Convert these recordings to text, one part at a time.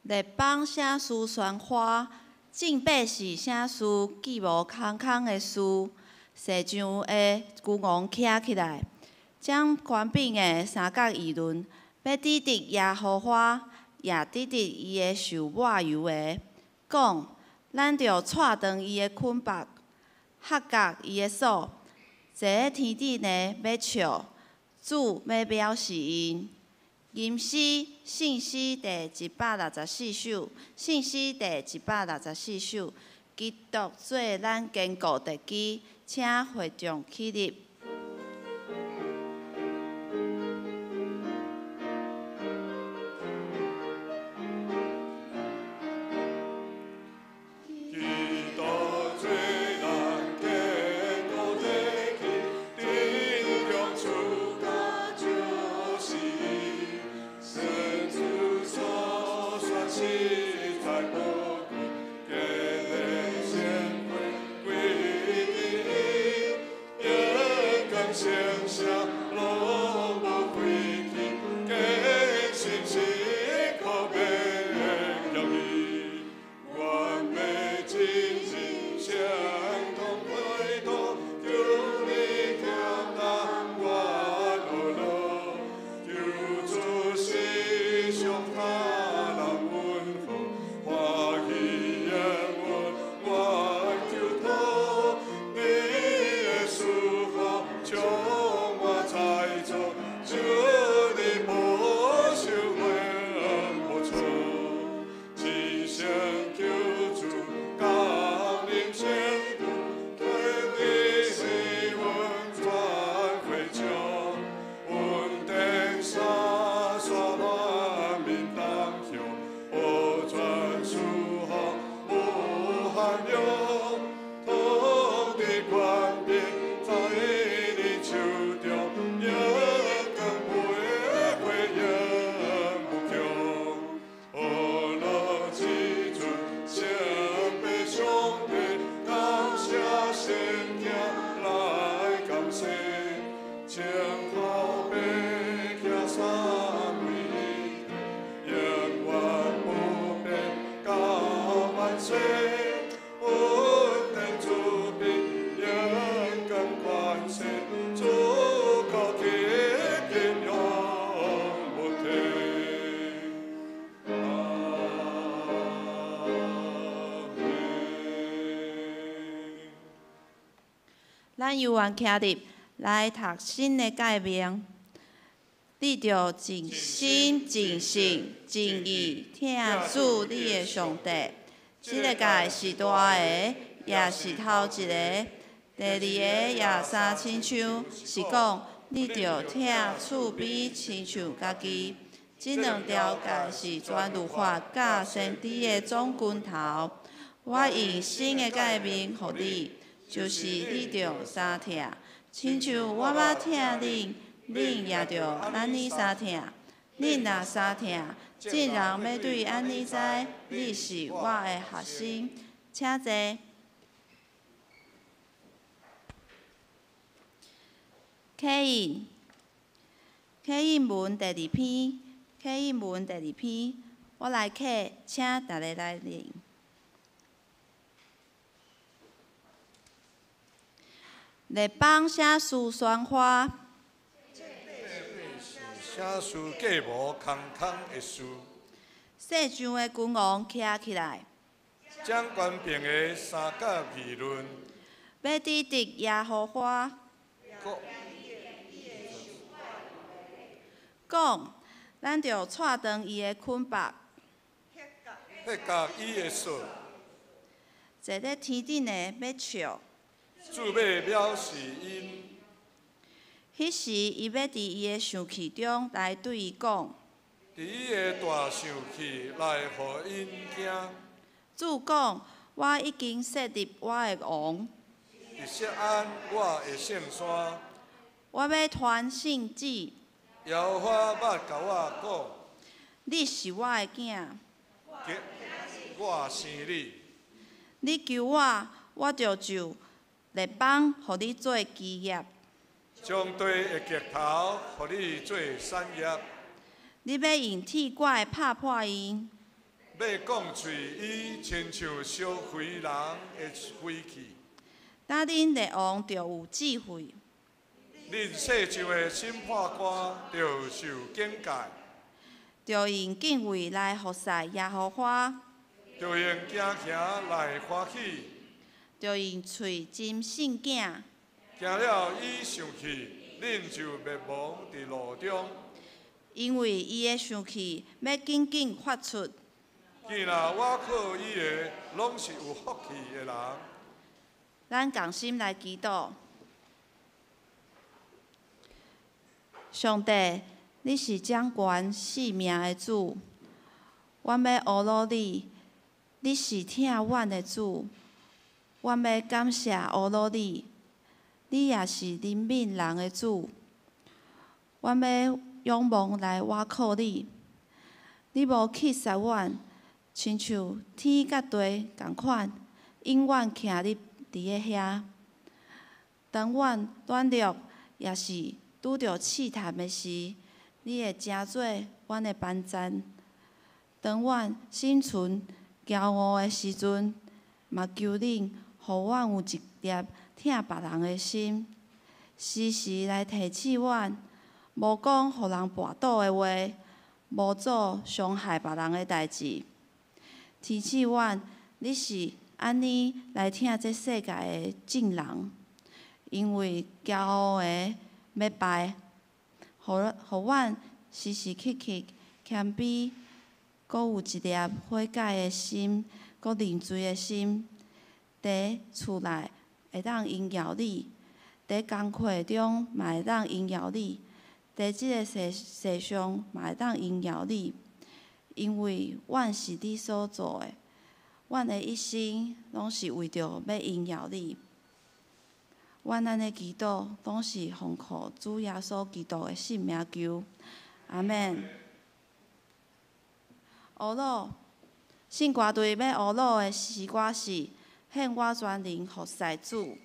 日邦写诗宣花，正八是写诗既无空空的诗。世上的君王徛起来，将官兵的三角议论，要抵敌耶和华，也抵敌伊的受抹油的。讲，咱着踹断伊的捆绑，削角伊的锁。坐在天顶的要笑，主要表示因。吟诗信诗第164首，信诗第164首，基督做咱坚固地基，请会众起立。咱犹原徛伫来读新的诫命，你着尽心、尽性、尽意听主你的上帝。这个诫是大个，也是头一个。第二个也三亲像，是讲你着听厝边亲像家己。这两条诫是全律法甲先知的总拳头。我用新的诫命予你。就是你着三听，亲像我捌听恁，恁也着安尼三听。恁若三听，众人要对安尼知，你是我的学生。请坐。启应文第2篇，启应文第2篇，我来启，请大家来念。日邦写诗宣花，写诗计无空空的诗。世上的君王徛起来，将官兵的三角议论，要抵敌耶和华。讲，咱着踹断伊的捆绑，迄甲伊的锁。坐在天顶的要笑。主要表示因。迄时，伊要伫伊的生气中来对伊讲。伫伊的大生气来，互因惊。主讲：我已经设立我的王。伫锡安我的圣山。我要传圣旨。耶和华捌甲我讲：你是我的囝。我生你。你求我，我就就日邦，互你做基业。将地的石头，互你做产业。你要用铁拐拍破因。要讲嘴，伊亲像烧灰人的灰气。当恁列王就有智慧，恁世上的审判官就受警戒，就用敬畏来服侍耶和华，就用行行来欢喜。就用喙真信囝，行了伊生气，恁就灭亡伫路中。因为伊的生气要紧紧发出。既然我靠伊的，拢是有福气的人。咱共心来祈祷，上帝，你是掌权性命的主，阮要学罗你，你是疼阮的主，阮要感谢学罗你，你也是怜悯人的主，阮要仰望来倚靠你，你无弃绝阮，亲像天甲地共款，永远徛你伫个遐。当阮软弱，也是拄着试探的时，你会成做阮的帮赞。当阮心存骄傲的时阵，嘛求恁，互阮有一粒疼别人的心，时时来提醒阮，无讲互人跋倒的话，无做伤害别人的代志。提醒阮，你是安尼来疼这世界的众人，因为骄傲的要败，互阮时时刻刻谦卑，阁有一粒悔改的心，阁认罪的心，伫厝内会当荣耀你，伫工课中嘛会当荣耀你，伫即个世上嘛会当荣耀你，因为阮是你所做的。阮的一生拢是为着要荣耀你，阮安尼祈祷，拢是奉靠主耶稣基督的圣名求，阿免。学老，圣歌队要学老的诗歌是献我全人服侍主。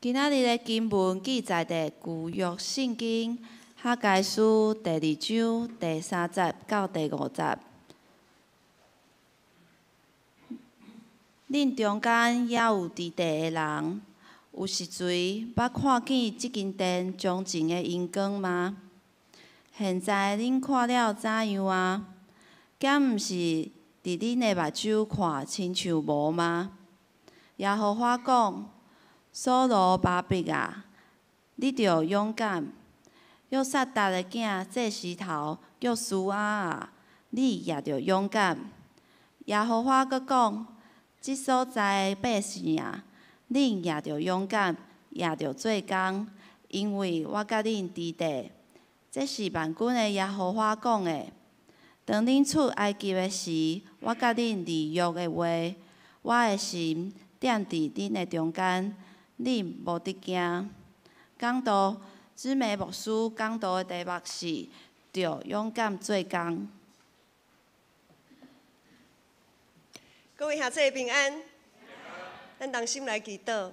今仔日的经文记载伫旧约圣经哈该书第2章第3节到第5节。恁中间也有伫地的人，有时阵捌看见即间殿将近的阴光吗？现在恁看了怎样啊？敢毋是伫恁的目睭看亲像无吗？耶和华讲：所罗巴伯啊，你着勇敢；约撒达的囝这石头约书亚啊，你也着勇敢。耶和华阁讲：即所在的百姓啊，恁也着勇敢，也着做工，因为我甲恁伫地。这是万军的耶和华讲的。当恁出埃及的时，我甲恁立约的话，我的心踮伫恁的中间，恁无得惊。讲道姊妹牧师讲道的题目是：着勇敢做工。各位兄弟平安，咱同心来祈祷。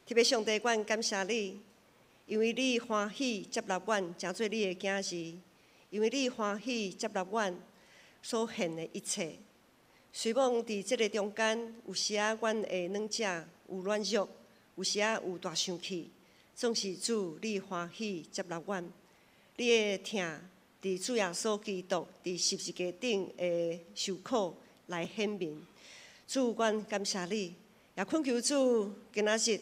特别上帝，阮感谢你，因为你欢喜接纳阮，成做你的囝儿。因为你欢喜接纳阮所献的一切。虽望伫即个中间，有时仔阮会软者，有软弱，有时仔有大生气，总是主你欢喜接纳阮。你的疼伫主耶稣基督伫十字架顶的受苦来显明。主，阮感谢你，也恳求主今仔日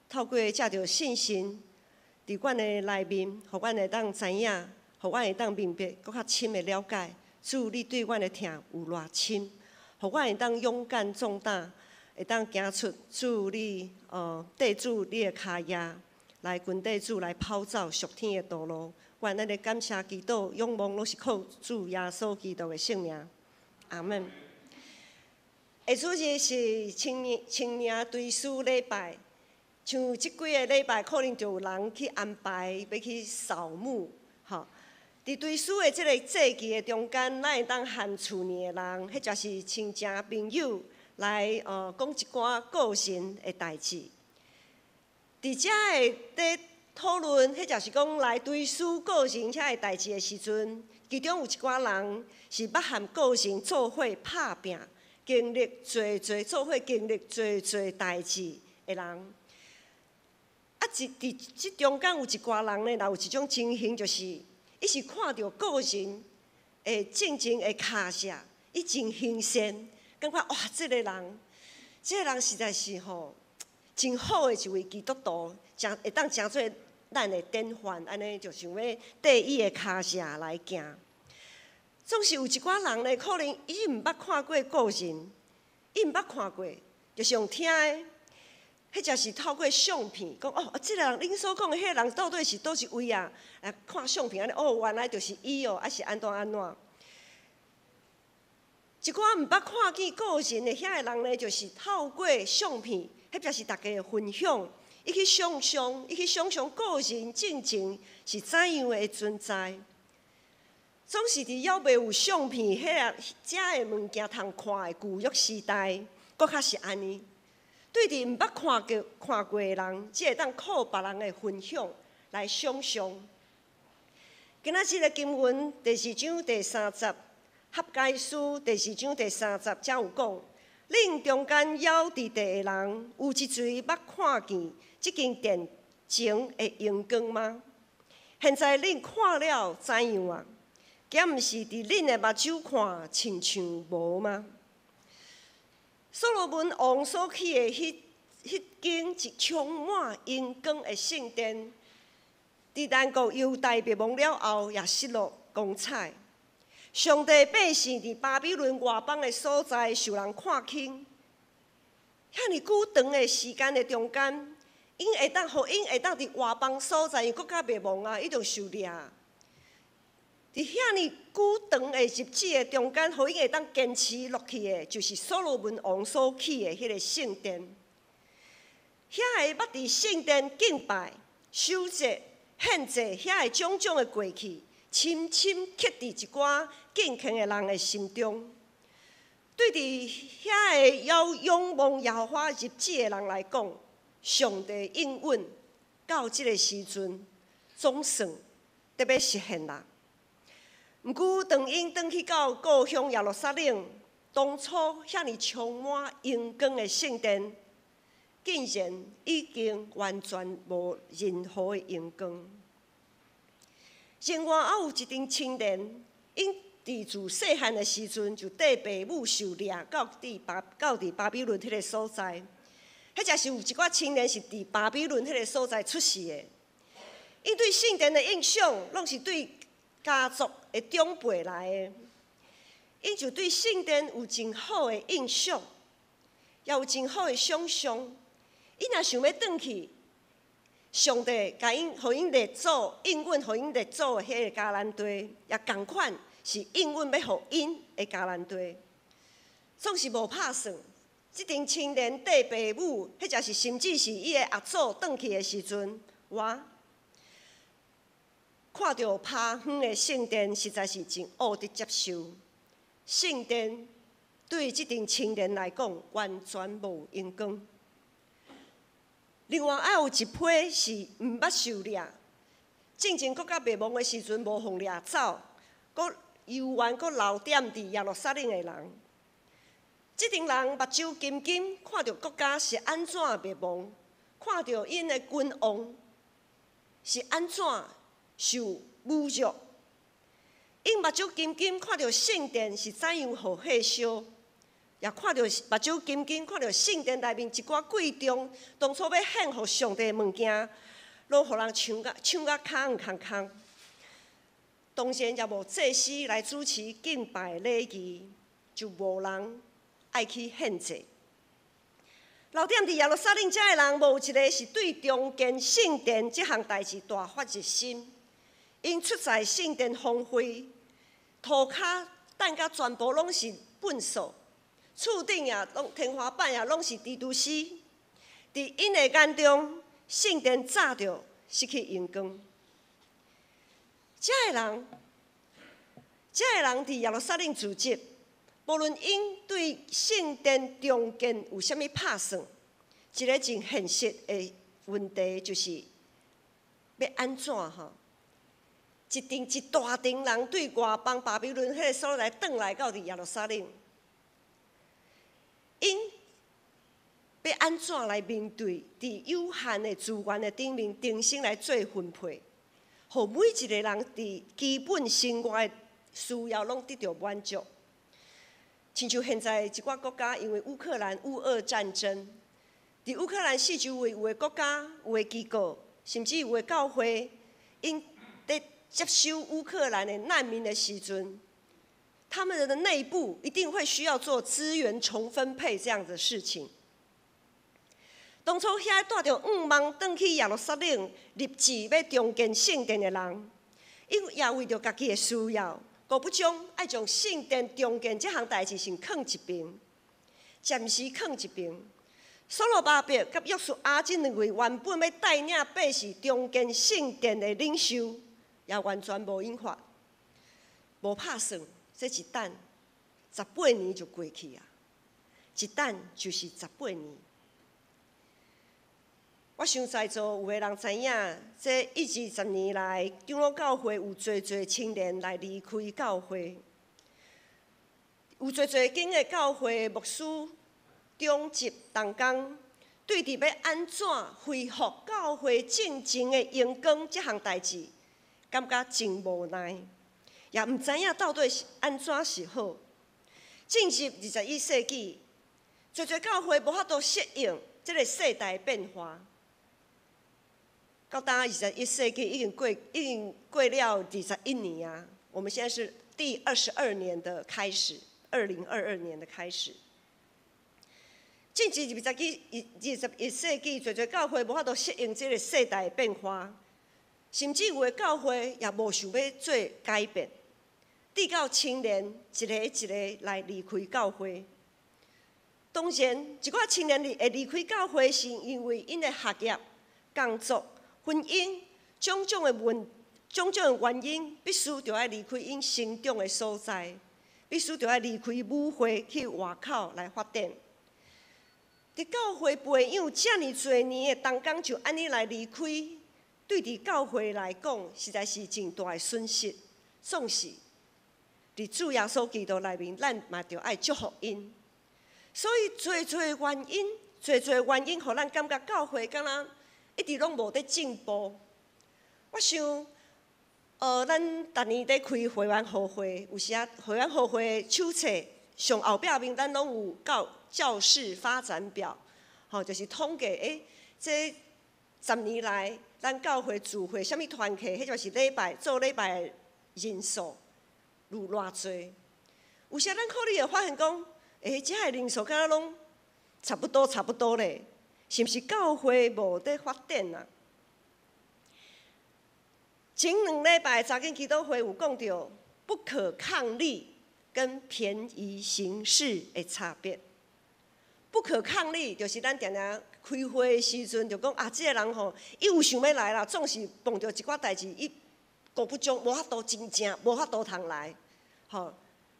透过借着信心，伫阮的内面，互阮会当知影，互阮会当明白，搁较深的了解。主，你对阮的疼有偌深，互阮会当勇敢壮胆，会当行出主你缀主你的脚印，来跟缀主来跑走属天的道路。愿咱的感谢祈祷、仰望，拢是靠主耶稣基督的圣名。阿门。下主日是青年追思礼拜，像即几个礼拜，可能就有人去安排要去扫墓，吼。伫追思的即个节期的中间，咱会当和厝里的人，或者是亲戚朋友来讲一寡个人的代志。伫遮的伫讨论，或者是讲来追思个人遐的代志的时阵，其中有一寡人是捌和个人做伙拍拼，经历做伙经历做代志的人。啊，伫即中间有一寡人呢，也有一种情形，就是伊是看到个人的正经的脚舍，伊真新鲜，感觉哇，这个人实在是吼真好的一位基督徒，会当成做咱的典范，安尼就想要缀伊的脚舍来行。总是有一寡人呢，可能伊毋捌看过个人，伊毋捌看过，就是用听的。或者是透过相片讲哦，这个人恁所讲的迄个人到底是倒一位啊？来看相片安尼哦，原来就是伊哦，还是安怎？一寡毋捌看见个人的遐个人呢，就是透过相片，或者是大家的分享，伊去想象个人正情是怎样的存在。总是伫还袂有相片遮的物件通看的旧约时代，搁较是安尼。对伫毋捌看过的人，只会当靠别人的分享来想象。今仔日的经文第4章第3节，哈该书第4章第3节，才有讲：恁中间还伫地的人，有一嘴捌看见即间殿前的阳光吗？现在恁看了怎样啊？敢毋是伫恁的目睭看，亲像无吗？所罗门王所起的迄间一充满阳光的圣殿，伫咱国犹大灭亡了后，也失落光彩。上帝百姓伫巴比伦外邦的所在受人看轻，遐尼久长的时间的中间，因会当伫外邦所在，因国家灭亡啊，伊就受掠。伫遐尼久长的日子的中间，互因会当坚持落去的，就是所罗门王所起的迄个圣殿。遐个捌伫圣殿敬拜、守节、献祭，遐个种种的过去，深深刻伫一寡敬虔的人的心中。对伫遐个要仰望耶和华日子的人来讲，上帝应允到即个时阵，总算得要实现啦。毋过，当因转去到故乡耶路撒冷，当初遐尼充满阳光的圣殿，竟然已经完全无任何的阳光。另外，还有一张青莲，因自细汉的时阵就缀爸母受掠到伫巴比伦迄个所在。迄才是有一寡青年是伫巴比伦迄个所在出世的。因对圣殿的印象，拢是对家族的长辈来的。因就对圣殿有真好的印象，也有真好的想象。因若想要转去，上帝甲因，互因列祖应允，互因列祖的迄个迦南地，也共款是应允要互因的迦南地。总是无拍算。即阵青年缀爸母，迄才是甚至是伊的阿祖转去的时阵，我看到趴远的圣殿，实在是真恶得接受。圣殿对即阵青年来讲，完全无阳光。另外，还有一批是毋捌受掠，正国甲灭亡的时阵无互掠走，阁犹原阁留点伫耶路撒冷的人。即群人目睭金金，看到国家是安怎灭亡，看到因的君王是安怎受侮辱，因目睭金金看到圣殿是怎样互火烧，也看到目睭金金看到圣殿内面一寡贵重当初要献互上帝的物件，拢互人抢甲空空空。当然也无祭司来主持敬拜礼仪，就无人爱去献祭。留点伫耶路撒冷遮的人，无一个是对重建圣殿这项代志大发热心。因出在圣殿荒废，涂骹等甲全部拢是粪扫，厝顶也拢天花板也拢是蜘蛛丝。伫因的眼中，圣殿早就失去阳光。遮的人伫耶路撒冷自责。无论因对圣殿重建有啥物打算，一个真现实的问题就是要安怎吼？一大群人对外邦巴比伦迄个所在转来到伫耶路撒冷，因要安怎来面对伫有限的资源的顶面重新来做分配，互每一个人伫基本生活的需要拢得到满足。亲像现在一寡国家因为乌俄战争，伫乌克兰四周围有的国家、有的机构，甚至有的教会，因在接收乌克兰的难民的时阵，他们的内部一定会需要做资源重分配这样的事情。当初遐带着5万转去耶路撒冷立志要重建圣殿的人，因也为着家己的需要。故不爱将圣殿重建这项代志先放一边，暂时放一边。所罗巴伯甲约书亚这两位原本要带领百姓重建圣殿的领袖，也完全无引发，无拍算。这一等18年就过去啊，一等就是18年。我想在座有个人知影，这1、20年来，长老教会有侪青年来离开教会，有侪间的教会牧师、长职同工，对伫要安怎恢复教会正前的阳光这项代志，感觉真无奈，也毋知影到底是安怎是好。进入21世纪，侪教会无法度适应这个世代变化。到当21世纪已经过了21年啊，我们现在是第22年的开始，2022年的开始。进入21世纪，侪教会无法度适应这个世代的变化，甚至有的教会也无想要做改变，直到青年一个一个来离开教会。当然，一寡青年会离开教会，是因为因的学业、工作、婚姻种种的原因，必须就要离开因成长的所在，必须就要离开母会去外口来发展。伫教会培养遮尔侪年的同工，就安尼来离开，对伫教会来讲，实在是真大的损失。总是伫主耶稣基督内面，咱嘛着爱祝福因。所以，侪原因，互咱感觉教会敢若一直拢无在进步。我想，咱逐年在开会员互会，有时啊，会员互会的手册上后壁面，咱拢有教室发展表，就是统计，这10年来，咱教会聚会，啥物团契，迄就是做礼拜的人数有偌济。有时咱可能会发现讲，遮个人数敢若拢差不多咧，是毋是教会无在发展啊？前2礼拜查经基督会有讲到不可抗力跟便宜行事的差别。不可抗力就是咱常常开会的时阵，就讲啊，这个人吼，伊有想要来啦，总是碰到一寡代志，伊顾不中，无法度真正，无法度通来，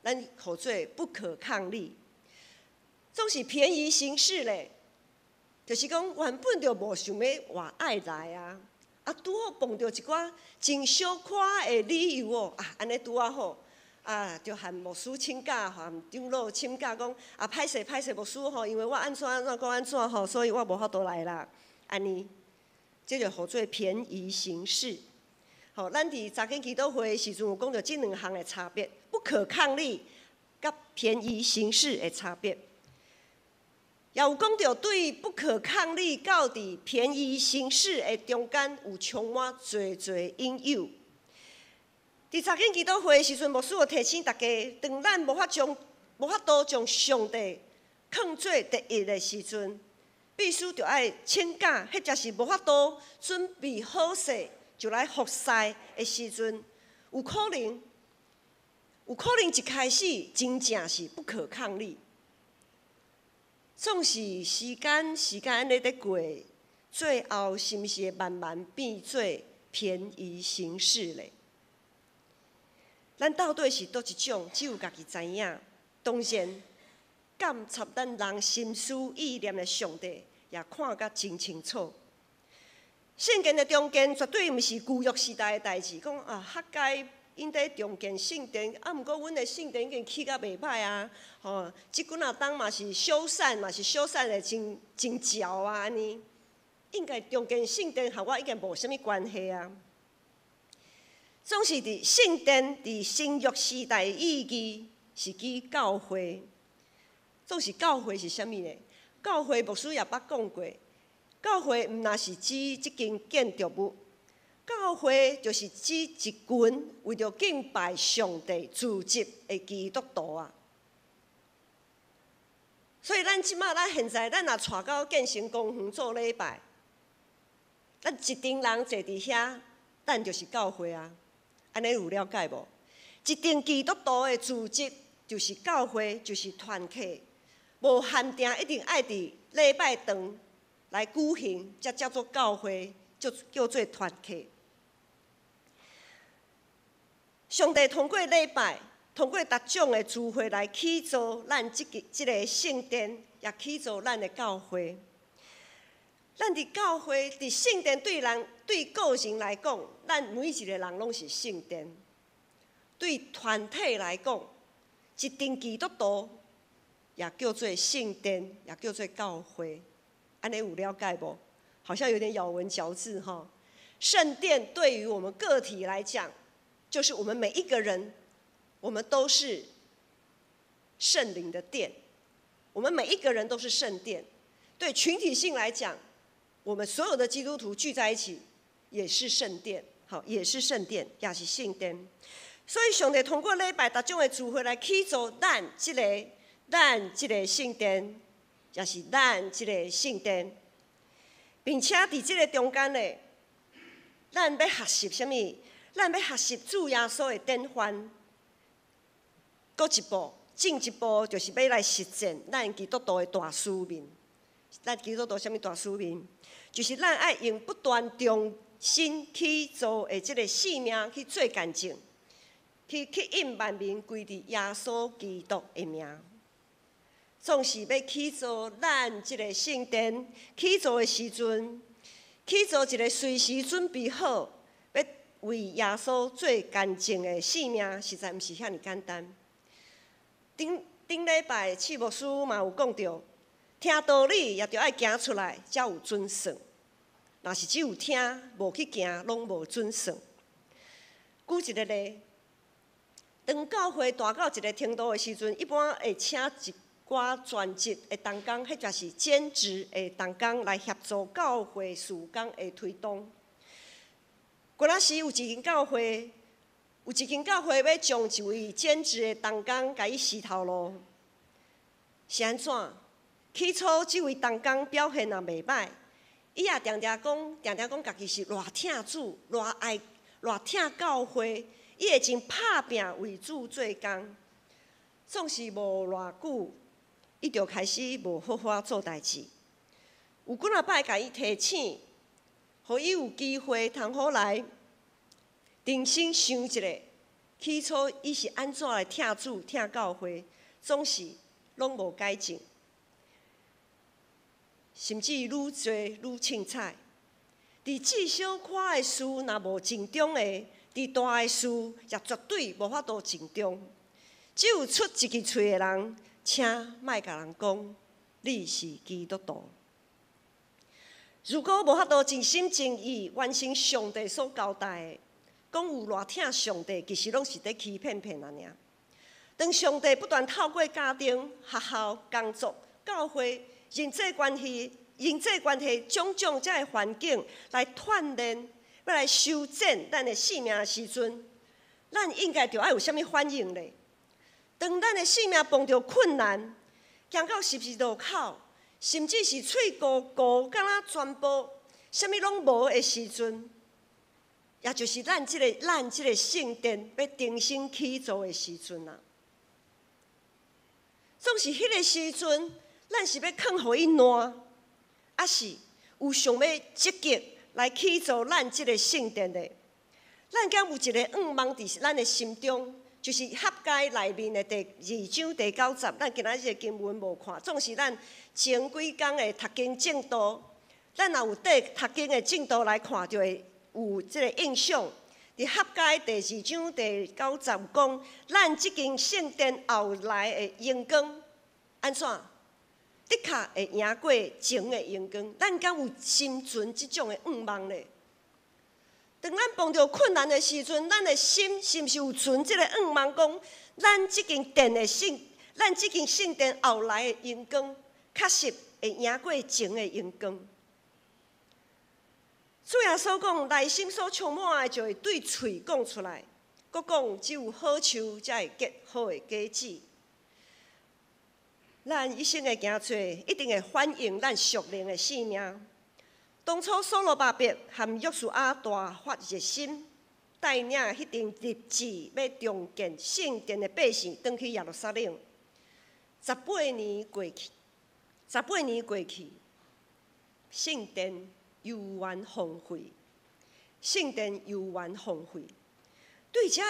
咱号做不可抗力。总是便宜行事咧，就是讲原本就无想要话爱来啊。拄好碰到一寡真小可的理由哦，安尼拄好，就和牧师请假，和长老请假，讲歹势，牧师吼，因为我安怎吼，所以我无法度来啦。安尼，这就号做便宜行事。咱伫查经基督会的时阵有讲到这2项的差别：不可抗力甲便宜行事的差别。也有讲到，对不可抗力到伫便宜行事的中间，有充满侪引诱。伫查经基督会的时阵，牧师有提醒大家，当咱无法度将上帝放做第一的时阵，必须着爱请假，或者是无法度准备好势就来服侍的时阵，有可能一开始真正是不可抗力。总是时间安尼在过，最后是毋是会慢慢变做便宜行事咧？咱到底是倒一种，只有家己知影。当然，监察咱人心思意念的上帝也看甲真清楚。圣经的中间绝对毋是旧约时代的代志，讲学界因在重建圣殿，毋过阮的圣殿已经起甲袂歹啊！即几啊冬嘛是修缮的真潮啊！安尼，应该重建圣殿和我已经无啥物关系啊。总是伫圣殿伫新约时代的意义是指教会。总是教会是啥物呢？教会牧师也捌讲过，教会毋若是指即间建筑物。教会就是指一群为着敬拜上帝组织的基督徒啊。所以咱现在若带到建成公园做礼拜，咱一群人坐伫遐，咱就是教会啊。安尼有了解无？一群基督徒的组织就是教会，就是团契，无限定一定爱伫礼拜堂来举行，才叫做教会，叫做团契。上帝通过礼拜，通过各种的聚会来起造咱即个圣殿，也起造咱的教会。咱伫教会，伫圣殿对个人来讲，咱每一个人拢是圣殿；对团体来讲，一群基督徒也叫做圣殿，也叫做教会。安尼有了解无？好像有点咬文嚼字哈。圣殿对于我们个体来讲，就是我们每一个人，我们都是圣灵的殿，我们每一个人都是圣殿。对群体性来讲，我们所有的基督徒聚在一起，也是圣殿，也是圣殿，也是圣殿。所以上帝通过礼拜各种的聚会来起造咱这个圣殿，也是咱这个圣殿，并且伫这个中间呢，咱要学习什么？咱要学习主耶稣的典范，搁一步，进一步就是要来实践咱基督徒的大使命。咱基督徒什么大使命？就是咱爱用不断重新去做的这个使命去做见证，去引万民归伫耶稣基督的名。总是要去做咱即个圣殿，去做的时阵，去做一个随时准备好，要为耶稣做干净的性命，实在毋是遐尼简单。顶礼拜次牧师嘛有讲到，听道理也着爱行出来，才有准算。若是只有听，无去行，拢无准算。举一个例，当教会大到一个程度的时阵，一般会请一寡专职的同工，迄就是兼职的同工来协助教会事工的推动。过仔时有一间教会要将一位兼职的同工甲伊死头路，是安怎？起初这位同工表现也袂歹，伊也常常讲家己是偌疼主、偌爱、偌疼教会，伊会真拍拼为主做工。总是无偌久，伊就开始无好好做代志。有几啊摆甲伊提醒，互伊有机会通好来重新想一下，起初伊是安怎来疼主、疼教会，总是拢无改进，甚至愈做愈凊彩。伫至小可的事，若无尽忠的，伫大的事也绝对无法度尽忠。只有出一支喙的人，请莫甲人讲你是基督徒。如果无法度真心真意完成上帝所交代的，讲有偌疼上帝，其实拢是在欺骗啊尔。当上帝不断透过家庭、学校、工作、教会、人际关系种种这个环境来锻炼，要来修剪咱的性命的时阵，咱应该着爱有啥物反应咧？当咱的性命碰到困难，行到十字路口，甚至是喙糊糊，敢若全部啥物拢无的时阵，也就是咱即个圣殿要重新起造的时阵啊。总是迄个时阵，咱是要囥互伊烂，还是有想要积极来起造咱即个圣殿的？咱敢有一个愿望伫咱的心中？就是合街内面的第2章第9节，咱今仔日的经文无看，总是咱前几工的读经进度，咱若有缀读经的进度来看，就会有即个印象。伫合街第2章第9节讲，咱即间圣殿后来的荣光安怎？的确会赢过前的荣光。咱敢有心存即种的愿望咧？当咱碰到困难的时阵，咱的心是毋是有存即个愿望，讲咱即间圣殿后来的荣光，确实会赢过前的荣光。主耶稣讲，内心所充满的就会对嘴讲出来。佮讲，只有好树才会结好的果子。咱一生的行做，一定会反映咱属灵的性命。当初所罗巴伯和约书亚大发热心，带领迄阵立志要重建圣殿的百姓，返去耶路撒冷。18年过去，圣殿犹原荒废，对遮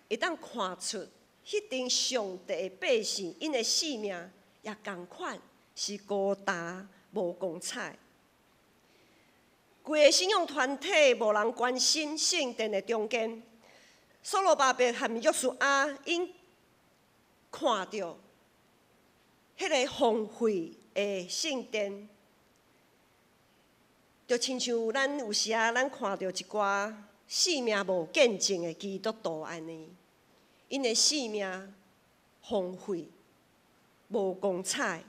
会当看出，迄阵上帝的百姓，因的性命也同款，是孤单无光彩。规个信仰团体无人关心圣殿的中间，所罗巴伯和约书亚因看到迄个荒废的圣殿，就亲像咱有时咱看到一寡性命无见证的基督徒安尼，因的性命荒废无光彩。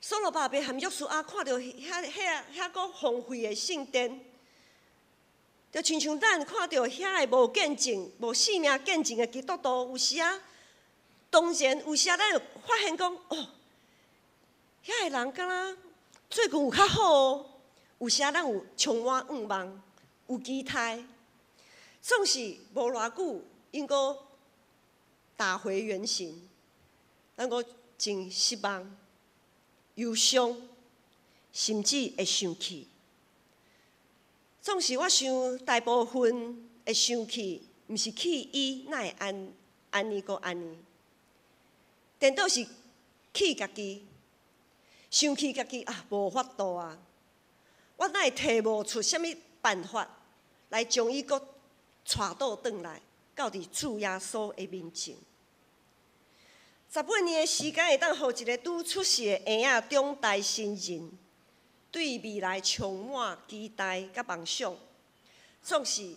所罗巴伯和约书亚看到遐个荒废的圣殿，就亲像咱看到遐个无见证、无性命见证的基督徒，有时当然有时咱会发现讲，哦，遐个人敢若最近有较好哦。有时咱有充满愿望，有期待，总是无偌久，因阁打回原形，咱阁真失望。忧伤，甚至会生气。总是我想，大部分会生气，毋是气伊，哪会安尼阁安尼？颠倒是气家己，生气家己啊，无法度啊，我哪会提无出啥物办法来将伊搁带倒转来，到伫主耶稣的面前。18年的时间会当，互一个拄出世的婴仔长大成人，对未来充满期待甲梦想。总是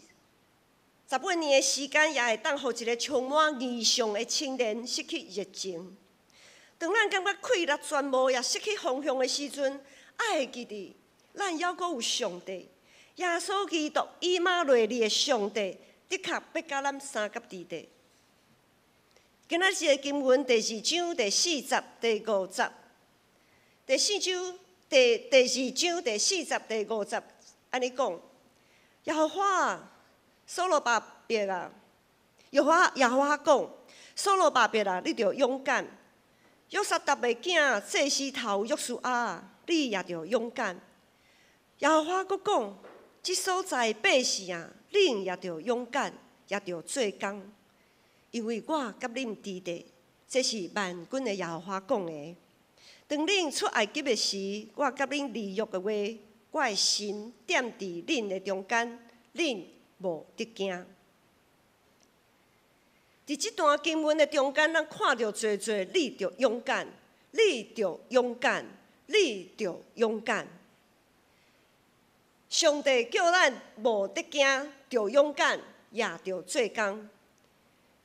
18年的时间，也会当，互一个充满异常的青年失去热情。当咱感觉气力全无，也失去方向的时阵，爱记得，咱还阁有上帝。耶稣基督以马内利的上帝，的确要甲咱三甲伫地。今仔日的经文第2章第40、第50，第2章第40、第50，安尼讲：耶和华啊，所罗巴伯啊，耶和华讲：所罗巴伯啊，你着勇敢；约撒达的囝祭司头约书亚啊，你也着勇敢。耶和华佫讲：即所在百姓啊，恁也着勇敢，也着做工。因为我甲恁伫地，这是万军的耶和华讲的。当恁出埃及的时，我甲恁立约的话，我的神踮伫恁的中间，恁无得惊。伫即段经文的中间，咱看到侪你着勇敢，你着勇敢，你着勇敢。上帝叫咱无得惊，着勇敢，也着做工。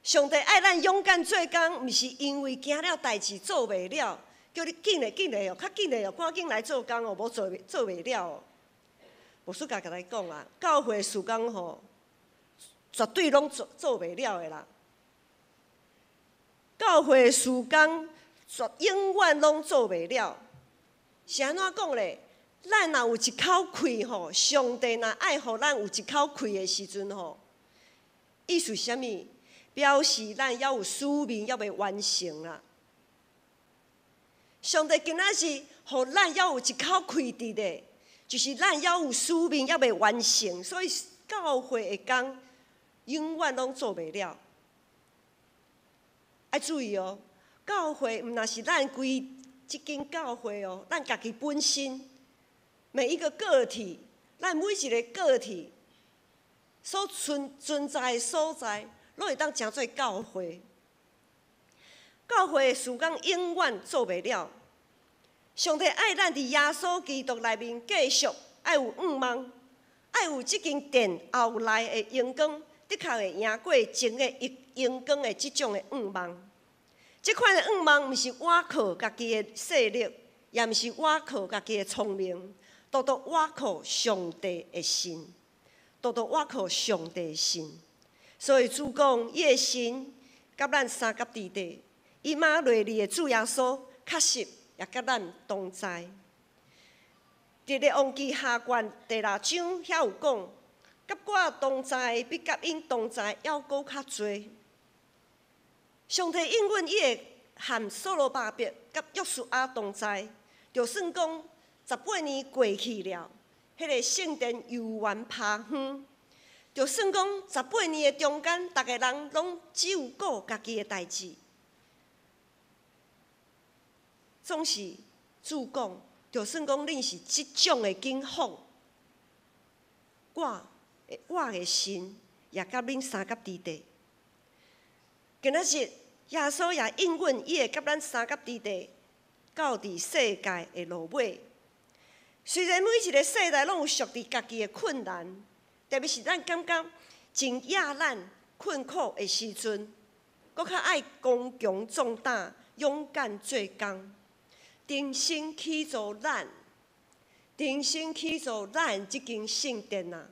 上帝爱咱勇敢做工，毋是因为惊了代志做袂了，叫你紧嘞哦，较紧嘞哦，赶紧来做工哦，无做袂了哦。牧师甲咱讲啦，教会事工吼，绝对拢做袂了的啦。教会事工永远拢做袂了，是安怎讲咧？咱若有一口气吼，上帝若爱互咱有一口气的时阵吼，意思是啥物？表示咱还有使命还未完成啦。上帝今仔日互咱还有一口气伫咧，就是咱还有使命还未完成，所以教会的工永远拢做袂了。要注意哦，教会毋若是咱规即间教会哦，咱家己本身每一个个体，咱每一个个体所存在的所在。拢会当成做教会，教会的事工永远做袂了。上帝爱咱伫耶稣基督内面继续爱有盼望，爱有即间殿后来的荣光，的确会赢过前的荣光的即种的盼望。即款的盼望，毋是倚靠家己的势力，也毋是倚靠家己的聪明，独倚靠上帝的心，独倚靠上帝的心。所以主讲，伊的神甲咱三甲伫地，以马内利的主耶稣，确实也甲咱同在。伫咧王记下卷第6章遐有讲，甲我同在，比甲因同在还阁较侪。上帝应允伊会和所罗巴伯甲约书亚同在，就算讲18年过去了，迄个圣殿犹原趴远。就算讲18年的中间，逐个人拢只有顾家己的代志，总是主讲，就算讲恁是即种的境况，我的神也甲恁三甲伫地。今仔日耶稣也应允，伊会甲咱三甲伫地，到伫世界的落尾。虽然每一个世代拢有属伫家己的困难。特别是咱感觉真亚难、困苦的时阵，搁较爱刚强壮胆、勇敢做工，重新起造咱即间圣殿啊！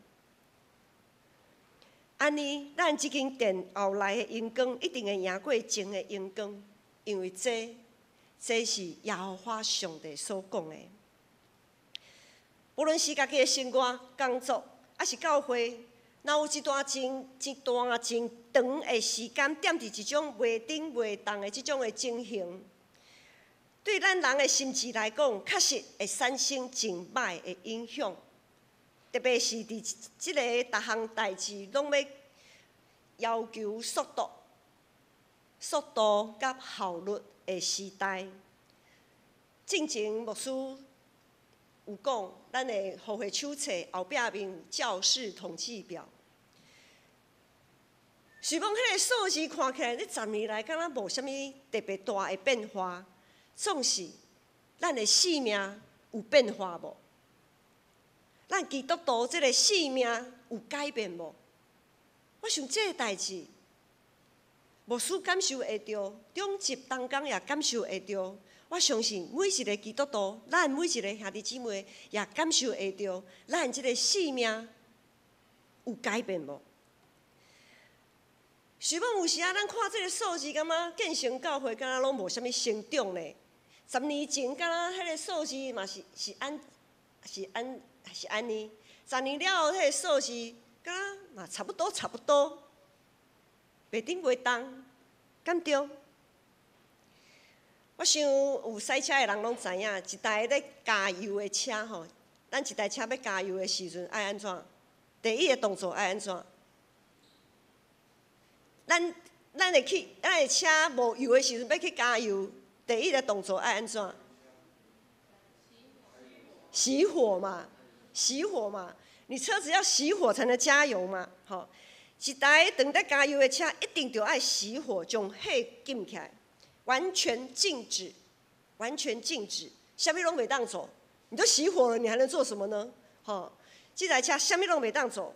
安尼，咱即间殿后来的荣光一定会赢过前的荣光，因为这是耶和华上帝所讲的。无论是家己的生活、工作。还是教会，若有一段真长的时间，踮伫一种袂顶袂动的即种的情形，对咱人的心智来讲，确实会产生真歹的影响。特别是伫即个逐项代志拢要求速度，速度甲效率的时代。进前牧师有讲，咱的互会手册后壁面有教室统计表。是讲迄个数字看起来，你10年来敢若无啥物特别大的变化，总是咱的性命有变化无？咱基督徒这个性命有改变无？我想这个代志，牧师感受会到，中集同工也感受会到。我相信每一个基督徒，咱每一个兄弟姊妹也感受会到，咱这个性命有改变无？是讲有时啊，咱看这个数字，感觉建成教会敢若拢无啥物成长呢。10年前，敢若迄个数字嘛是安尼，10年了后，迄个数字敢若嘛差不多，袂顶袂动，敢对？我想有驶车的人拢知影，一台咧加油的车吼，咱一台车要加油的时阵爱安怎？第一个动作爱安怎？咱的车无油的时阵要去加油，第一个动作爱安怎？熄火嘛，你车子要熄火才能加油嘛，吼。一台等在加油的车一定就爱熄火，将火禁起来，完全静止，啥物拢袂当做。你都熄火了，你还能做什么呢？吼，这台车啥物拢袂当做。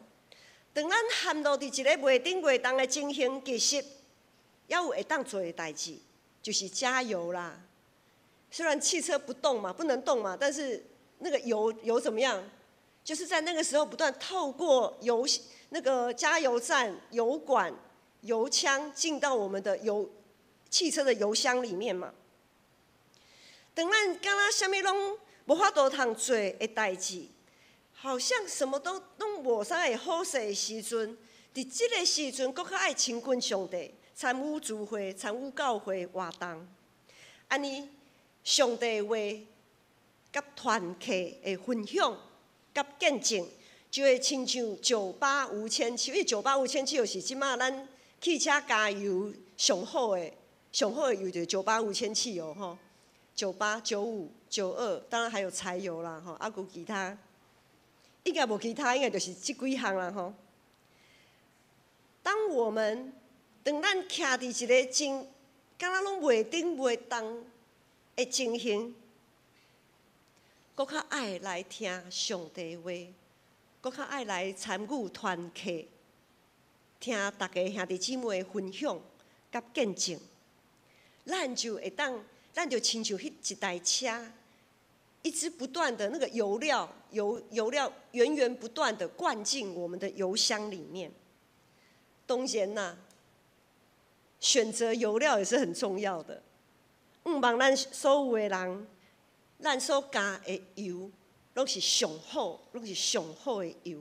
当咱陷入伫一个袂顶袂动的情形，其实也有会当做的代志，就是加油啦。虽然汽车不动嘛，不能动嘛，但是那个油怎么样？就是在那个时候不断透过那个加油站、油管、油枪进到我们的汽车的油箱里面嘛。当咱敢若啥物拢无法度通做的代志，好像什么都拢无啥会好势的时阵，伫即个时阵，搁较爱亲近上帝，参与聚会、参与教会活动，安尼上帝话甲团契的分享、甲见证，就会亲像酒吧无千秋。因为酒吧无千秋就是即马咱汽车加油上好的油就是酒吧无千汽油吼，98、95、92，当然还有柴油啦吼，还有其他，应该无其他，应该就是即几项啦吼。当咱徛伫一个真，敢若拢袂顶袂动的情形，搁较爱来听上帝话，搁较爱来参与团契，听大家兄弟姊妹的分享甲见证，咱就亲像迄一台车，一直不断的那个油料源源不断的灌进我们的油箱里面。当然啦，选择油料也是很重要的。望咱所有的人，咱所加的油，拢是上好的油。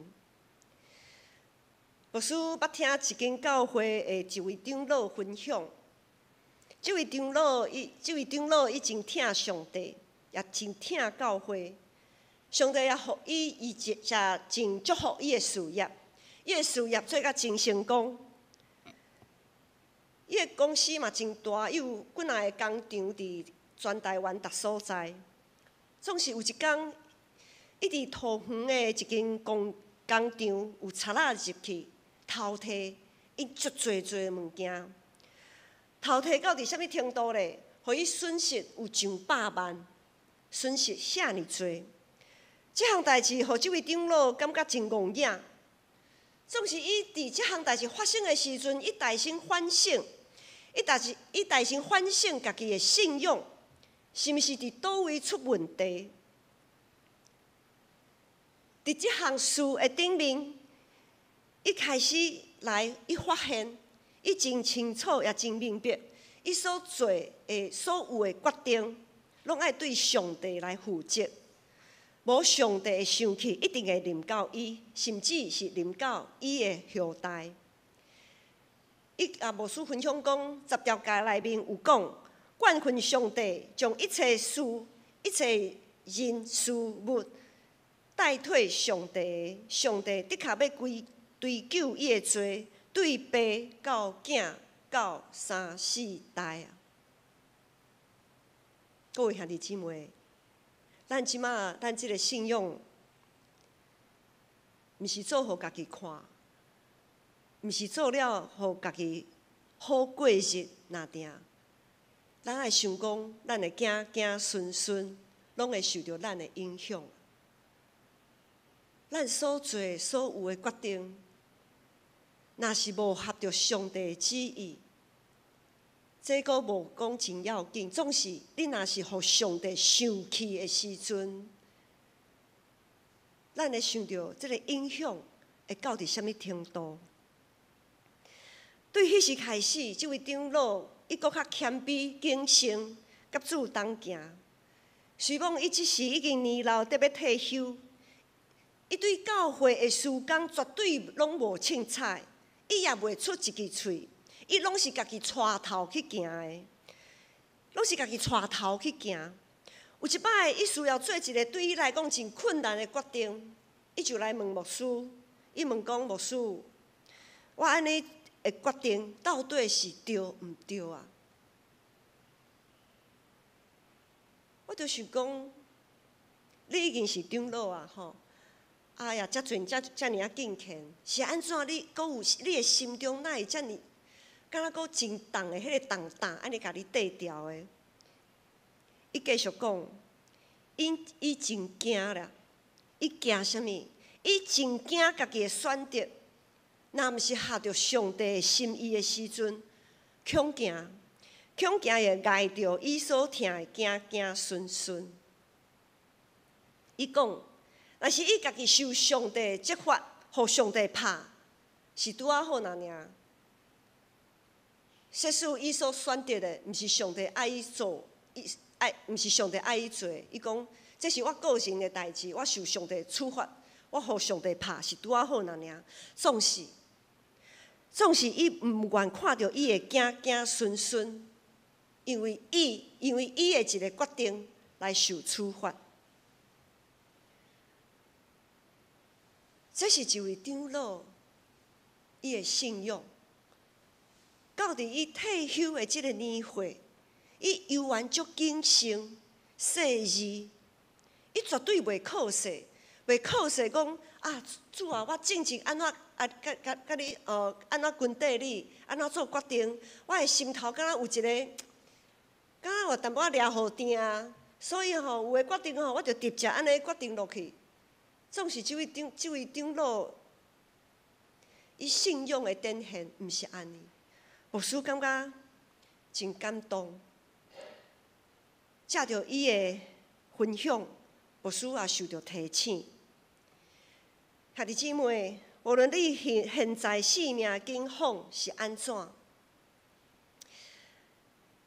牧师捌听一间教会的一位长老分享，这位长老已经疼上帝，也真疼教会。上帝也予伊真祝福伊的事业，伊的事业做甲真成功。伊的公司嘛真大，伊有几若个工厂伫全台湾各所在。总是有一天，伊伫桃园的一间工厂有贼仔入去偷摕伊足侪物件。偷摕到伫啥物程度咧？互伊损失有上100万，损失遐尼多。这项代志，互这位长老感觉真戆影。总是伊伫这项代志发生的时阵，伊大声反省，伊大声反省家己的信用，是毋是伫倒位出问题？伫这项事的顶面，伊开始伊发现，伊真清楚也真明白，伊所做的所有的决定，拢爱对上帝来负责。无上帝的生气一定会临到伊，甚至是临到伊的后代。牧师分享讲，10条诫内面有讲，惯恨上帝，将一切事、一切人事物代替上帝。上帝的确要追究伊的罪，对爸到囝到3、4代啊！各位兄弟姊妹，咱即马咱即个信仰，毋是做互家己看，毋是做了互家己好过日那定。咱爱想讲，咱的子子孙孙，拢会受到咱的影响。咱所做所有的决定，若是无合着上帝的旨意，这个无讲真要紧。总是你若是互上帝生气的时阵，咱会想到这个影响会到伫什么程度？对迄时开始，这位长老伊搁较谦卑谨慎，甲主同行。虽望伊即时已经年老，得要退休，伊对教会的事工绝对拢无凊彩，伊也袂出一支喙，伊拢是家己带头去行的，拢是家己带头去行。有一摆，伊需要做一个对伊来讲真困难的决定，伊就来问牧师，伊问讲牧师，我安尼的决定到底是对毋对啊？我就想讲，你已经是长老啊，吼！哎呀，遮尔啊敬虔，是安怎？你搁有你的心中，哪会遮尔，敢若搁真重的迄个重担，安尼甲你缀调的？伊继续讲，伊真惊啦，伊惊啥物？伊真惊家己的选择，若毋是合着上帝的心意的时阵，恐惊会碍着伊所疼的子子孙孙。伊讲，若是伊家己受上帝的责罚，互上帝拍，是拄啊好那尔。即使伊所选择的，毋是上帝爱伊做，毋是上帝爱伊做。伊讲，这是我个人的代志，我受上帝处罚，我互上帝拍，是拄啊好那尔。总是伊毋愿看到伊的子子孙孙，因为伊的一个决定来受处罚。这是一位长老，伊的信仰，到伫伊退休的即个年岁，伊犹原足谨慎细腻，伊绝对袂靠势讲啊，主啊，我正安怎甲你安怎跟缀你，安怎做决定，我的心头敢若有一个，敢若有淡薄仔抓好定，所以吼有诶决定吼，我就直接安尼决定落去。总是这位长老，伊信仰的展现，毋是安尼。牧师感觉真感动，借着伊的分享，牧师也受到提醒。兄弟姊妹，无论你现在性命境况是安怎，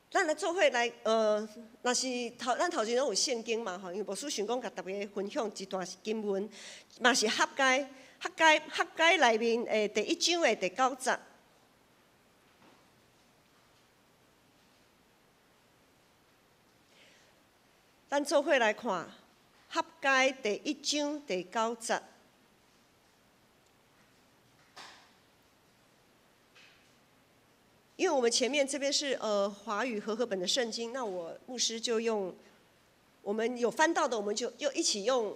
咱来做伙来，若是咱头前拢有圣经嘛吼，因为牧师想讲甲大家分享一段经文，嘛是合解内面第1章的第9节。咱做伙来看合解第1章第9节。因为我们前面这边是华语和合本的圣经，那我牧师就用我们有翻到的，我们就一起用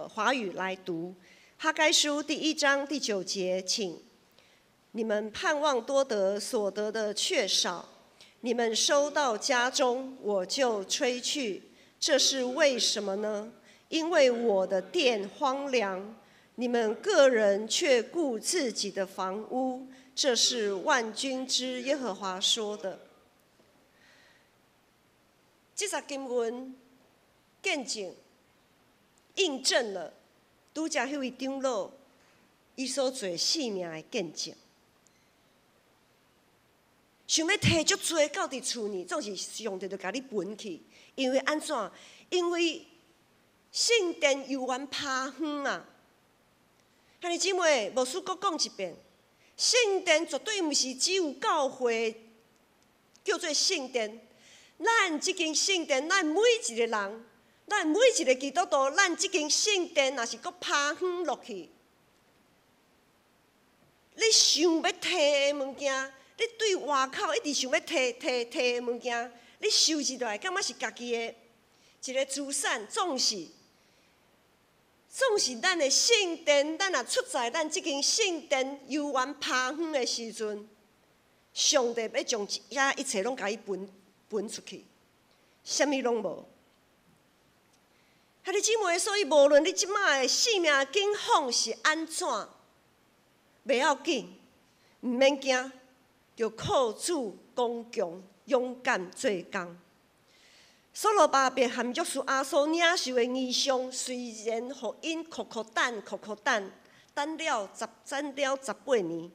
华语来读。哈该书第1章第9节，请你们盼望多得，所得的却少；你们收到家中，我就吹去。这是为什么呢？因为我的殿荒凉，你们个人却顾自己的房屋。这是万军之耶和华说的。这则经文见证印证了拄则迄位长老伊所做性命的见证。想要摕足多到伫厝呢，总是上帝就甲你分去，因为安怎？因为圣殿犹原趴远啊！兄弟姊妹，牧师阁讲一遍。圣殿绝对毋是只有教会叫做圣殿，咱即间圣殿，咱每一个人，咱每一个基督徒，咱即间圣殿若是阁趴远落去，你想要摕的物件，你对外口一直想要摕物件，你收集落来，感觉是家己的一个资产，总是咱的圣殿，咱若出在咱即间圣殿游玩趴远的时阵，上帝要将一切拢甲伊分出去，啥物拢无。兄弟姊妹，所以无论你即摆的性命境况是安怎，袂要紧，毋免惊，着靠主刚强，勇敢做工。所罗巴伯和约书亚所领受的异象，虽然互因苦等了18年，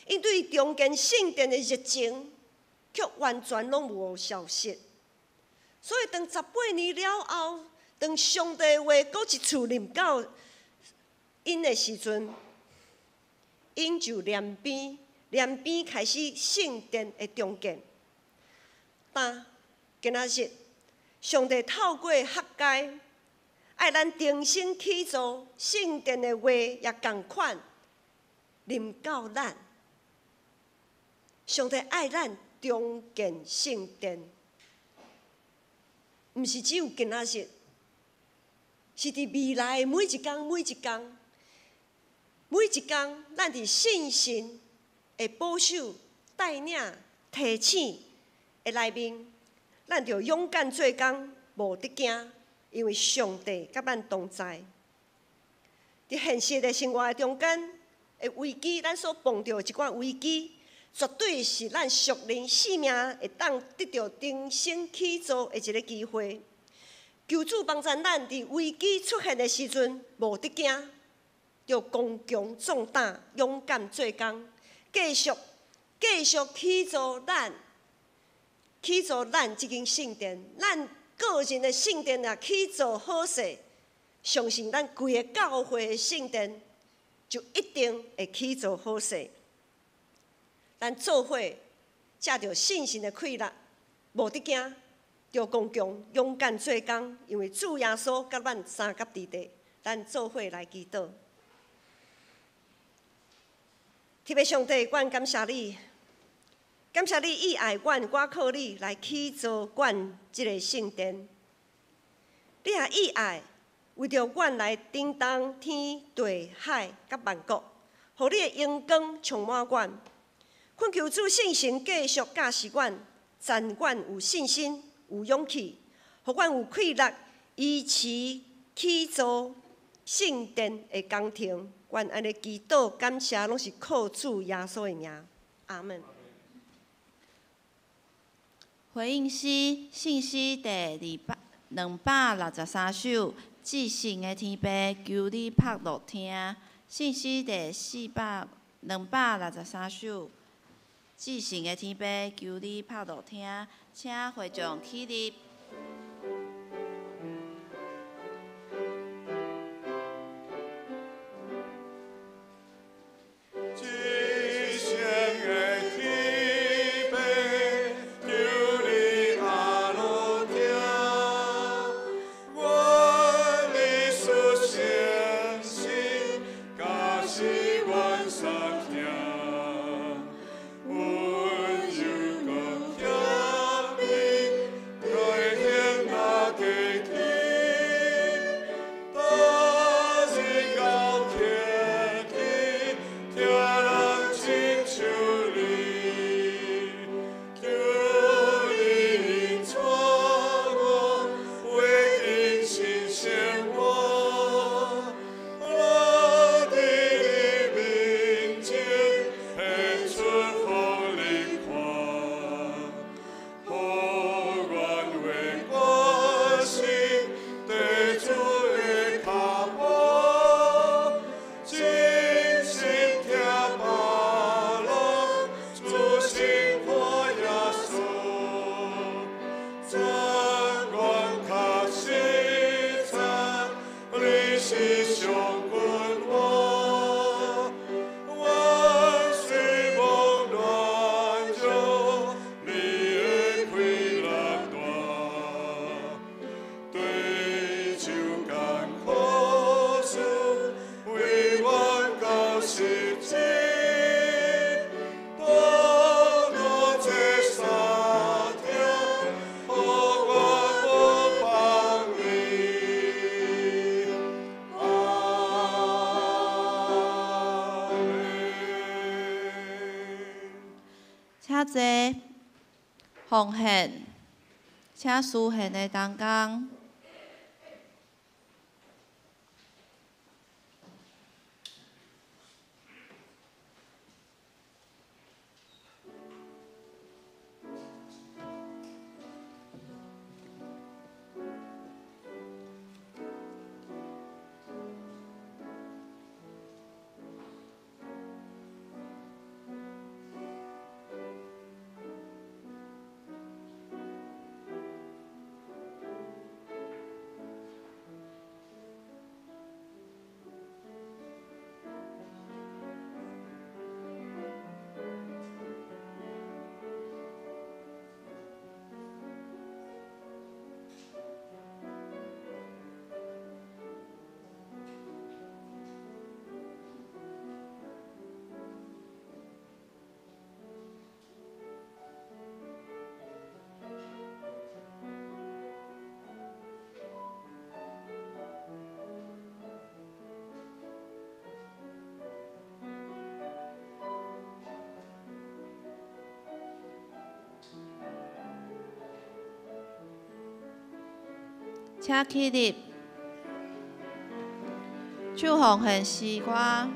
因对重建圣殿的热情，却完全拢无消失。所以当18年了后，当上帝话搁一次临到因的时阵，因就连边开始圣殿的重建。但今仔日，上帝透过学界，爱咱重新起造圣殿的话，也同款临到咱。上帝爱咱重建圣殿，毋是只有今仔日，是伫未来的每一工，咱伫信心的保守、带领、提醒的内面，咱着勇敢做工，无得惊，因为上帝甲咱同在。伫现实的生活的中间的危机，咱所碰到一寡危机，绝对是咱属灵生命会当得到重新起造的一个机会。求主帮助咱伫危机出现的时阵，无得惊，着刚强壮胆，勇敢做工，继续起造咱即间圣殿，咱个人的圣殿也起造好势，相信咱规个教会的圣殿就一定会起造好势。咱做伙借着信心的气力，无得惊，着刚强勇敢做工，因为主耶稣甲咱三甲伫地，咱做伙来祈祷。特别上帝，阮感谢你，感谢你意爱阮，我靠你来起造阮即个圣殿。你也意爱为着阮来叮当天地海甲万国，互你的荣光充满阮。恳求主圣神继续教示阮，赞阮有信心、有勇气，互阮有气力，依持起造圣殿的工程。愿安尼祈祷感谢，拢是靠主耶稣的名，阿门。回应诗信息第263首，至圣的天父，求你拍落听。信息第263首，至圣的天父，求你拍落听。请会众起立。请坐奉献，请书献的同工。请起立，手奉献诗歌。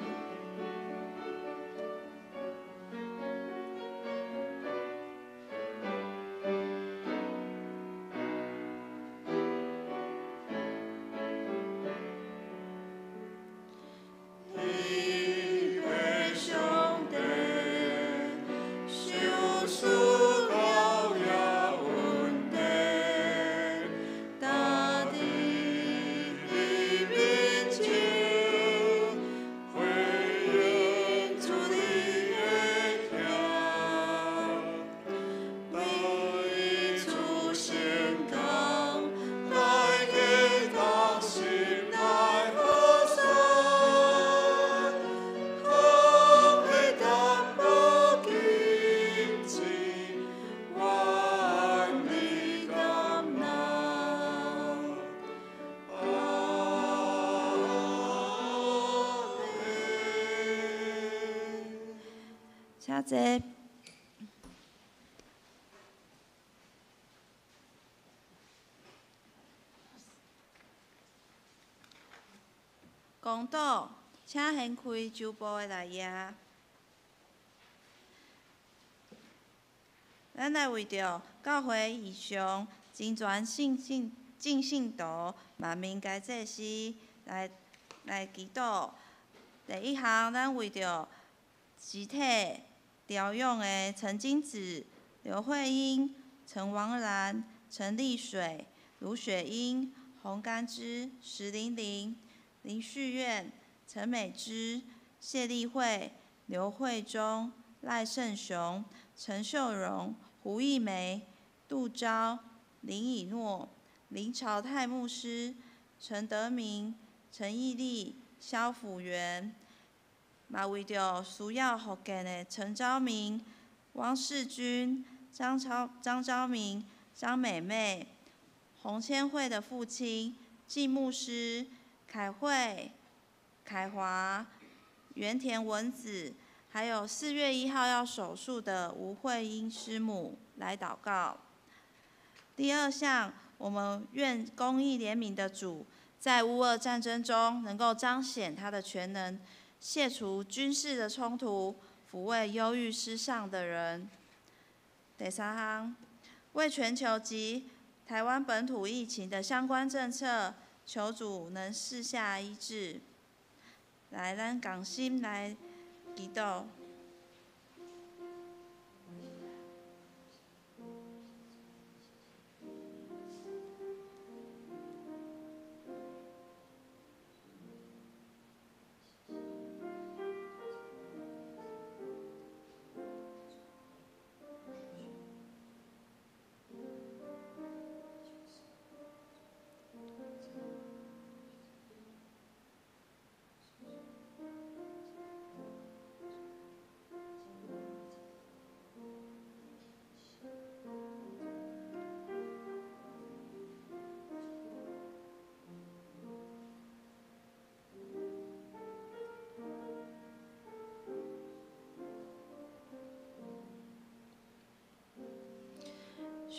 请坐。公道，请掀开周部的内页。咱来为着教会异象真传尽信徒万民该祭司来祈祷。第一项，咱为着集体调用的陈金子、刘慧英、陈王兰、陈丽水、卢雪英、洪甘之、石玲玲、林旭苑、陈美芝、谢丽慧、刘慧忠、赖胜雄、陈秀荣、胡艺梅、杜昭、林以诺、林朝泰牧师、陈德明、陈义利、萧辅元，嘛为着需要福建的陈昭明、汪世军、张昭明、张美美、洪千惠的父亲季牧师、凯慧、凯华、原田文子，还有4月1号要手术的吴慧英师母来祷告。第二项，我们愿公义怜悯的主，在乌俄战争中能够彰显他的全能，卸除军事的冲突，抚慰忧郁失丧的人。第三项，为全球及台湾本土疫情的相关政策，求主能释下医治。来，咱同心来祈祷。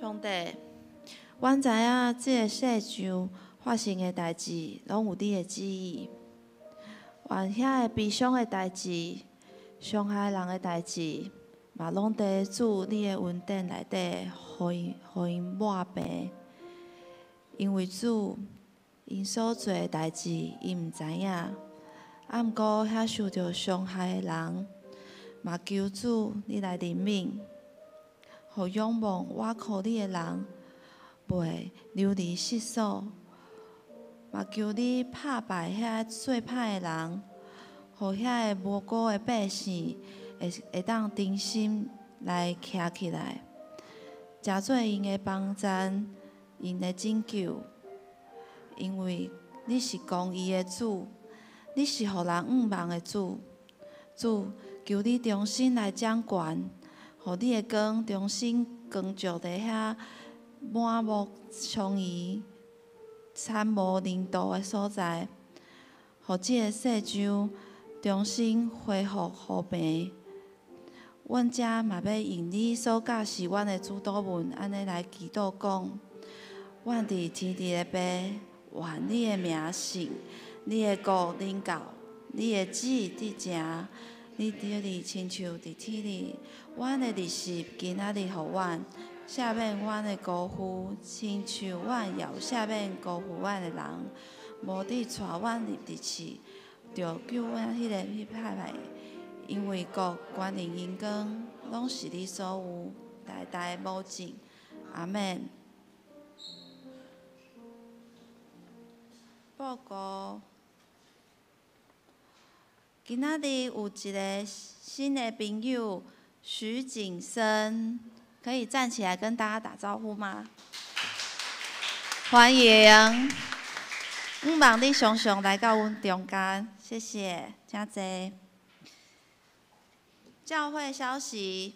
兄弟，阮知影即个世上发生的代志，拢有你的旨意。愿遐个悲伤的代志、伤害人的代志，嘛拢伫主你的恩典内底，互因抹平。因为主，因所做的代志，伊毋知影。啊，毋过遐受着伤害的人，嘛求主你来怜悯，互仰望我靠你的人，袂流离失所。嘛求你拍败遐做歹的人，互遐个无辜的百姓会当真心来徛起来，诚做因的帮赞，因的拯救。因为你是公义的主，你是互人毋忘的主。主，求你重新来掌权，互你的光重新光照伫遐满目疮痍、惨无人道的所在，互即个世上重新恢复和平。阮遮嘛要用你所教示阮的主祷文，安尼来祈祷讲：阮伫天地的爸，愿你的名圣，你的国临到，你的旨意伫正，你伫亲像伫天里。阮的日食今仔日互阮，赦免阮的辜负，亲像阮也有赦免辜负阮的人。无伫带阮入地狱，着救阮迄个歹歹。因为国、权力、荣光，拢是你所有，代代无尽。阿免。报告，今仔日有一个新的朋友徐景生，可以站起来跟大家打招呼吗？欢迎！毋望你常常来到阮中间，谢谢，真侪。教会消息，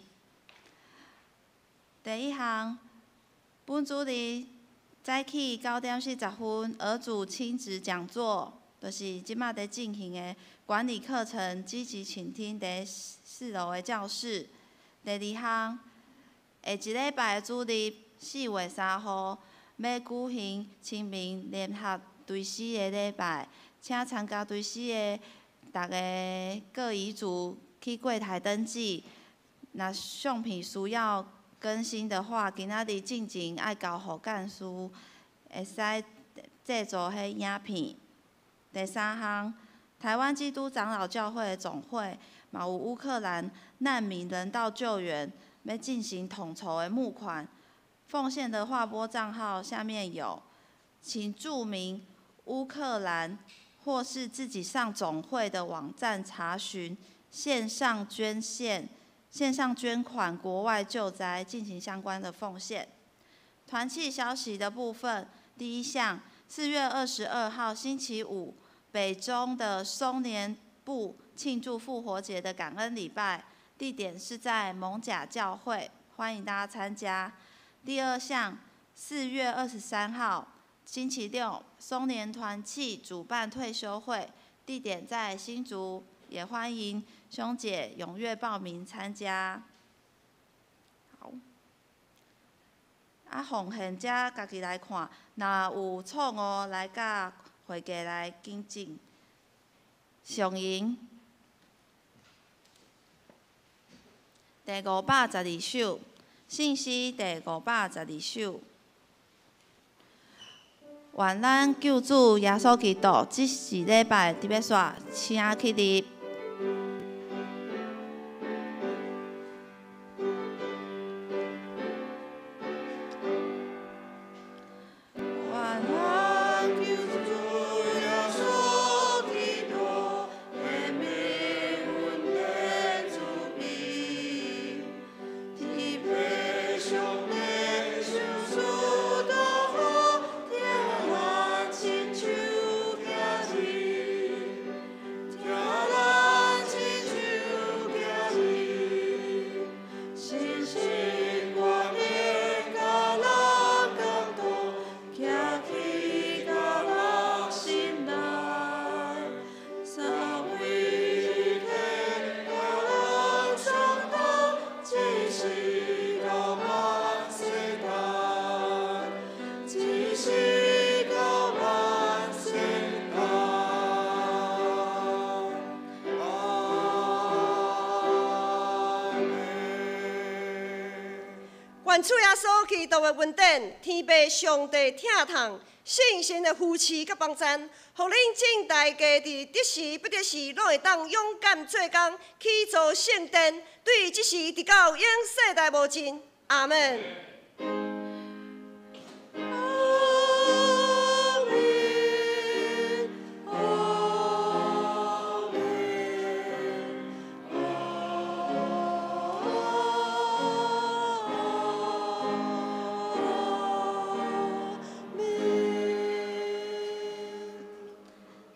第一项，本主日早起9:40儿主亲子讲座，就是即马在进行的管理课程，积极倾听伫4楼的教室。第二项，下一礼拜的主日4月3號，要举行清明联合追思的礼拜，请参加追思的大家各遗族去柜台登记。若相片需要更新的话，今仔日进前爱交互干事，会使制作迄影片。第三项，台湾基督长老教会的总会嘛有乌克兰难民人道救援，要进行统筹的募款。奉献的划拨账号下面有，请注明乌克兰，或是自己上总会的网站查询线上捐款国外救灾，进行相关的奉献。团契消息的部分，第一项，4月22号星期五，北中的松年部庆祝复活节的感恩礼拜，地点是在蒙甲教会，欢迎大家参加。第二项，4月23号星期六，松年团契主办退休会，地点在新竹，也欢迎兄姐踊跃报名参加。好，奉献者家己来看，若有错误来甲会计来更正。上营第512首，信息第512首。愿咱救主耶稣基督即时礼拜伫要煞请起立。啦。愿主耶稣基督的恩典、天父上帝疼痛、信心的扶持甲帮赞，互恁正大家伫得时不得时，拢会当勇敢做工，去做圣殿，对即时直到永世代无尽。阿门。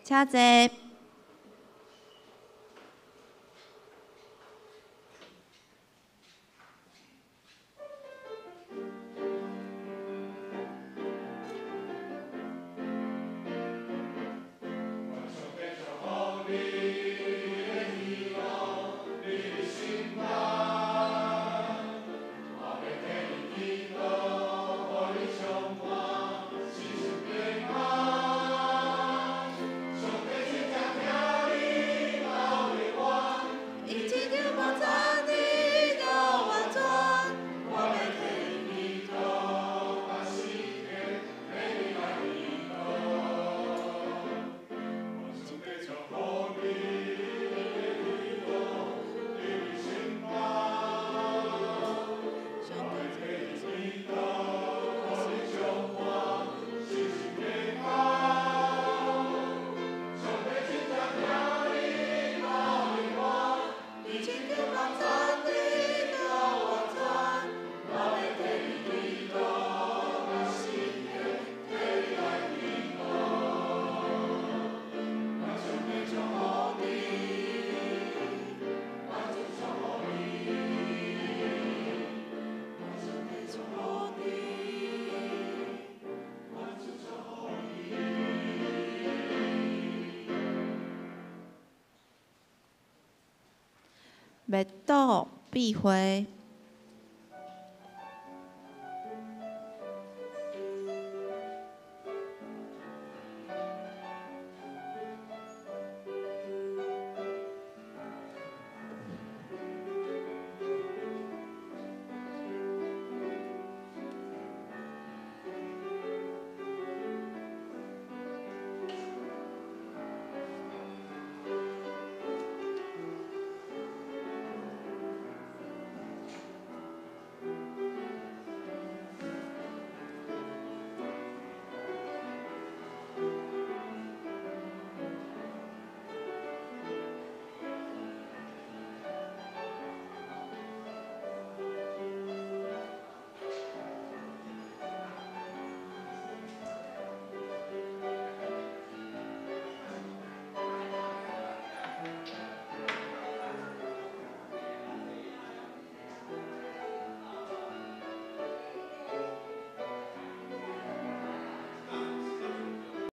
请坐。灭岛避讳。